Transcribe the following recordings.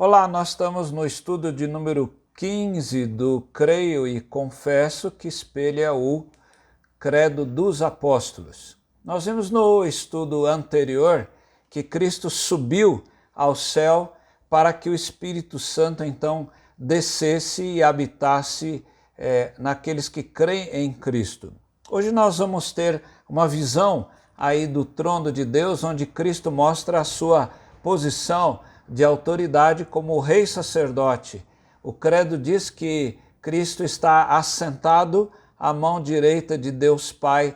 Olá, nós estamos no estudo de número 15 do Creio e Confesso, que espelha o Credo dos Apóstolos. Nós vimos no estudo anterior que Cristo subiu ao céu para que o Espírito Santo então descesse e habitasse naqueles que creem em Cristo. Hoje nós vamos ter uma visão aí do trono de Deus, onde Cristo mostra a sua posição de autoridade como rei sacerdote. O credo diz que Cristo está assentado à mão direita de Deus Pai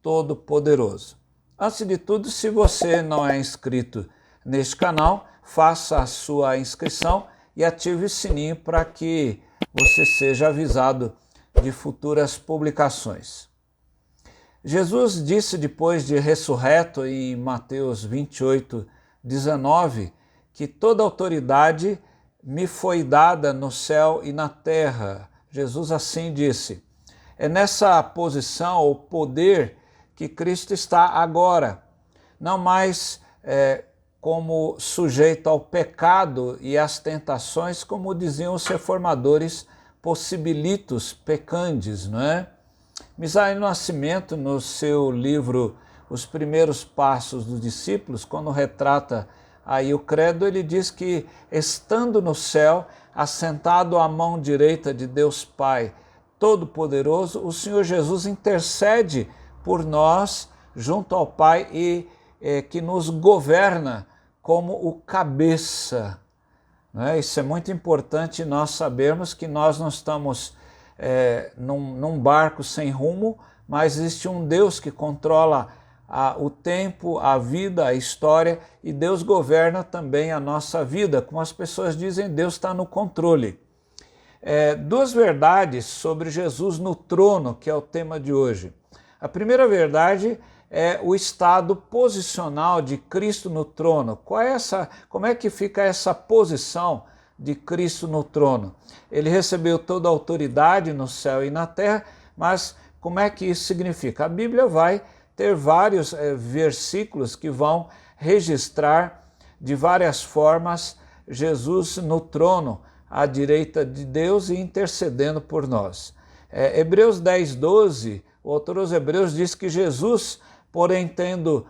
Todo-Poderoso. Antes de tudo, se você não é inscrito neste canal, faça a sua inscrição e ative o sininho para que você seja avisado de futuras publicações. Jesus disse depois de ressurreto em Mateus 28:19, que toda autoridade me foi dada no céu e na terra. Jesus assim disse. É nessa posição ou poder que Cristo está agora, não mais como sujeito ao pecado e às tentações, como diziam os reformadores, possibilitus pecantes, não é? Misael Nascimento, no seu livro Os Primeiros Passos dos Discípulos, quando retrata aí o credo, ele diz que, estando no céu, assentado à mão direita de Deus Pai Todo-Poderoso, o Senhor Jesus intercede por nós junto ao Pai e que nos governa como o cabeça. Isso é muito importante nós sabermos que nós não estamos num barco sem rumo, mas existe um Deus que controla o tempo, a vida, a história, e Deus governa também a nossa vida. Como as pessoas dizem, Deus está no controle. Duas verdades sobre Jesus no trono, que é o tema de hoje. A primeira verdade é o estado posicional de Cristo no trono. Como é que fica essa posição de Cristo no trono? Ele recebeu toda a autoridade no céu e na terra, mas como é que isso significa? A Bíblia vai ter vários versículos que vão registrar de várias formas Jesus no trono, à direita de Deus e intercedendo por nós. Hebreus 10:12, o autor aos Hebreus diz que Jesus, porém tendo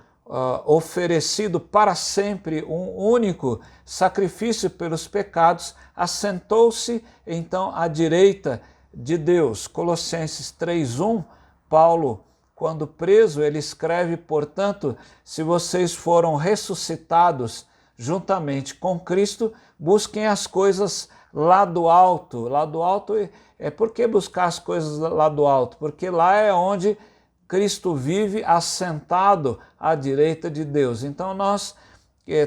oferecido para sempre um único sacrifício pelos pecados, assentou-se então à direita de Deus. Colossenses 3:1, Paulo, quando preso, ele escreve, portanto, se vocês foram ressuscitados juntamente com Cristo, busquem as coisas lá do alto. Lá do alto, por que buscar as coisas lá do alto? Porque lá é onde Cristo vive assentado à direita de Deus. Então nós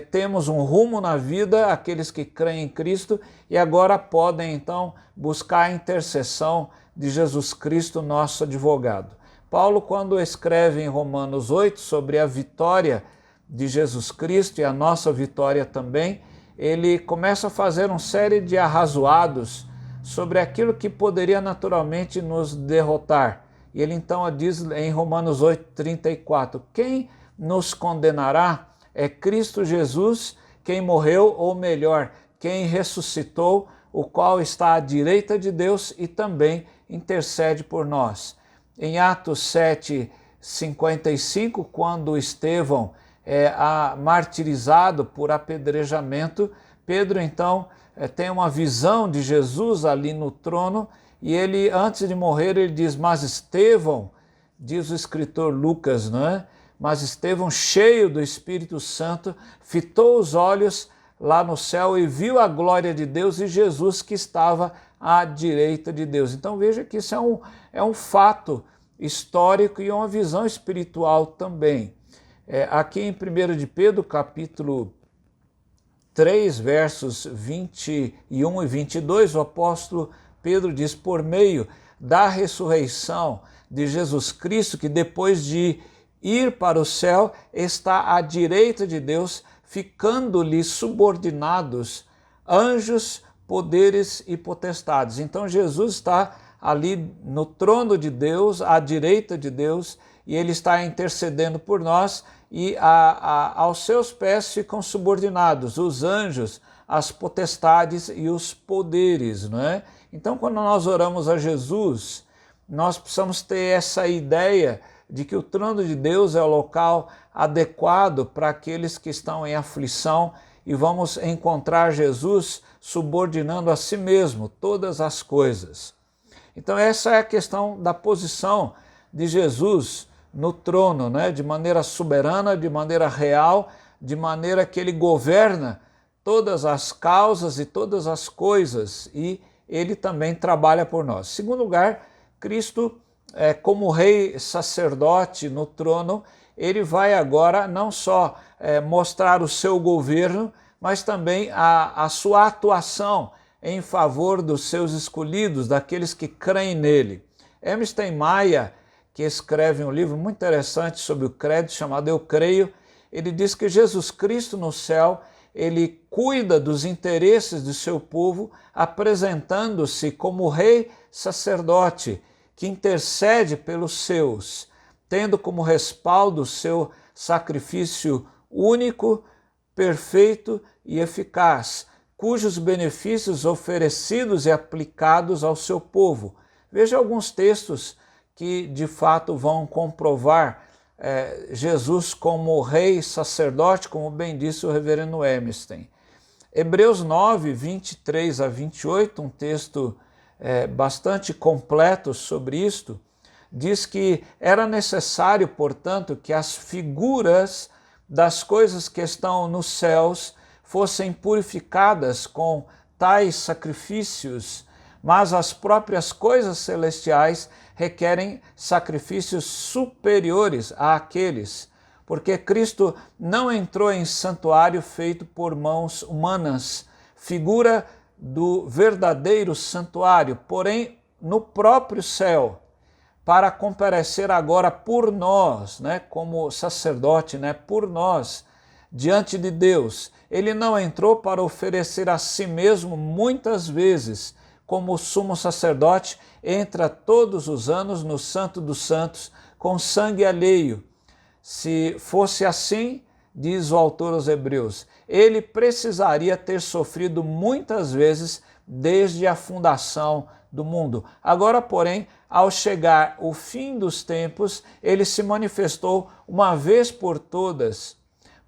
temos um rumo na vida, aqueles que creem em Cristo, e agora podem então buscar a intercessão de Jesus Cristo, nosso advogado. Paulo, quando escreve em Romanos 8 sobre a vitória de Jesus Cristo e a nossa vitória também, ele começa a fazer uma série de arrazoados sobre aquilo que poderia naturalmente nos derrotar. E ele então diz em Romanos 8:34, quem nos condenará? É Cristo Jesus, quem morreu, ou melhor, quem ressuscitou, o qual está à direita de Deus e também intercede por nós. Em Atos 7:55, quando Estevão é martirizado por apedrejamento, Pedro então tem uma visão de Jesus ali no trono, e ele, antes de morrer, ele diz, mas Estevão, diz o escritor Lucas, não é? Mas Estevão, cheio do Espírito Santo, fitou os olhos lá no céu e viu a glória de Deus e Jesus que estava à direita de Deus. Então veja que isso é um fato histórico e uma visão espiritual também. Aqui em 1 de Pedro, capítulo 3, versos 21 e 22, o apóstolo Pedro diz, por meio da ressurreição de Jesus Cristo, que depois de ir para o céu, está à direita de Deus, ficando-lhe subordinados anjos, poderes e potestades. Então Jesus está ali no trono de Deus, à direita de Deus, e ele está intercedendo por nós, e aos seus pés ficam subordinados os anjos, as potestades e os poderes, não é? Então, quando nós oramos a Jesus, nós precisamos ter essa ideia de que o trono de Deus é o local adequado para aqueles que estão em aflição, e vamos encontrar Jesus subordinando a si mesmo todas as coisas. Então essa é a questão da posição de Jesus no trono, né? De maneira soberana, de maneira real, de maneira que ele governa todas as causas e todas as coisas, e ele também trabalha por nós. Em segundo lugar, Cristo, como rei sacerdote no trono, ele vai agora não só mostrar o seu governo, mas também a sua atuação em favor dos seus escolhidos, daqueles que creem nele. Emerson Maia, que escreve um livro muito interessante sobre o credo, chamado Eu Creio, ele diz que Jesus Cristo no céu, ele cuida dos interesses do seu povo, apresentando-se como rei sacerdote, que intercede pelos seus, tendo como respaldo o seu sacrifício único, perfeito e eficaz, cujos benefícios oferecidos e aplicados ao seu povo. Veja alguns textos que de fato vão comprovar Jesus como rei sacerdote, como bem disse o reverendo Emerson. Hebreus 9, 23 a 28, um texto bastante completo sobre isto, diz que era necessário, portanto, que as figuras das coisas que estão nos céus fossem purificadas com tais sacrifícios, mas as próprias coisas celestiais requerem sacrifícios superiores àqueles, porque Cristo não entrou em santuário feito por mãos humanas, figura do verdadeiro santuário, porém no próprio céu, para comparecer agora por nós, né, como sacerdote, né, por nós, diante de Deus. Ele não entrou para oferecer a si mesmo muitas vezes, como o sumo sacerdote entra todos os anos no Santo dos Santos com sangue alheio. Se fosse assim, diz o autor aos Hebreus, ele precisaria ter sofrido muitas vezes desde a fundação do mundo. Agora, porém, ao chegar o fim dos tempos, ele se manifestou uma vez por todas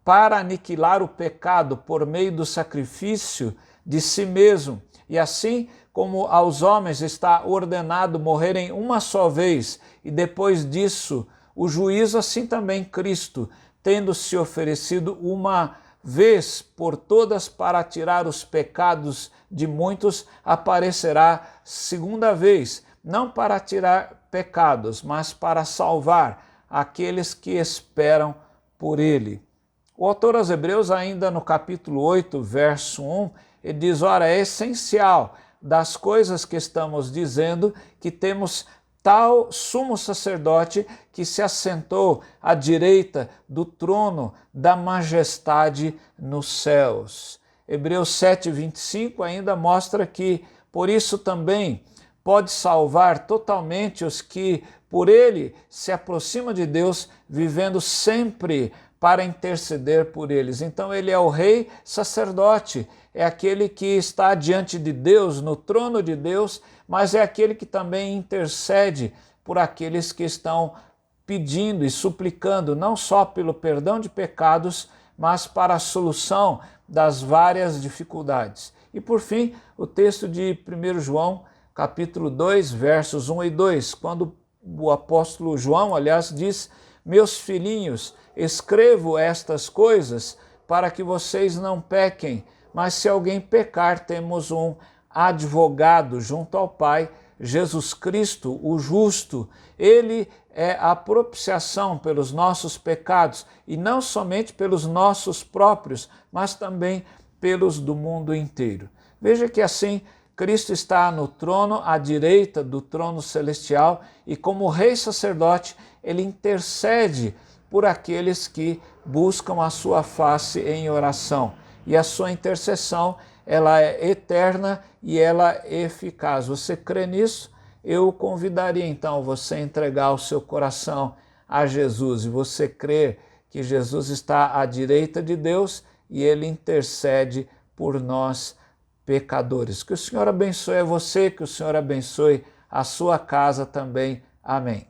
para aniquilar o pecado por meio do sacrifício de si mesmo. E assim como aos homens está ordenado morrerem uma só vez e depois disso o juízo, assim também Cristo, tendo se oferecido uma vez por todas para tirar os pecados de muitos, aparecerá segunda vez, não para tirar pecados, mas para salvar aqueles que esperam por ele. O autor aos Hebreus, ainda no capítulo 8, verso 1, ele diz, ora, é essencial das coisas que estamos dizendo que temos tal sumo sacerdote que se assentou à direita do trono da majestade nos céus. Hebreus 7, 25 ainda mostra que, por isso também, pode salvar totalmente os que, por ele, se aproximam de Deus, vivendo sempre para interceder por eles. Então ele é o rei sacerdote, é aquele que está diante de Deus, no trono de Deus, mas é aquele que também intercede por aqueles que estão pedindo e suplicando, não só pelo perdão de pecados, mas para a solução das várias dificuldades. E por fim, o texto de 1 João, capítulo 2, versos 1 e 2, quando o apóstolo João, aliás, diz, meus filhinhos, escrevo estas coisas para que vocês não pequem, mas se alguém pecar, temos um advogado junto ao Pai, Jesus Cristo, o justo. Ele é a propiciação pelos nossos pecados, e não somente pelos nossos próprios, mas também pelos do mundo inteiro. Veja que assim, Cristo está no trono, à direita do trono celestial, e como rei sacerdote, ele intercede por aqueles que buscam a sua face em oração. E a sua intercessão, ela é eterna e ela é eficaz. Você crê nisso? Eu convidaria então você a entregar o seu coração a Jesus, e você crer que Jesus está à direita de Deus e ele intercede por nós, pecadores. Que o Senhor abençoe a você, que o Senhor abençoe a sua casa também. Amém.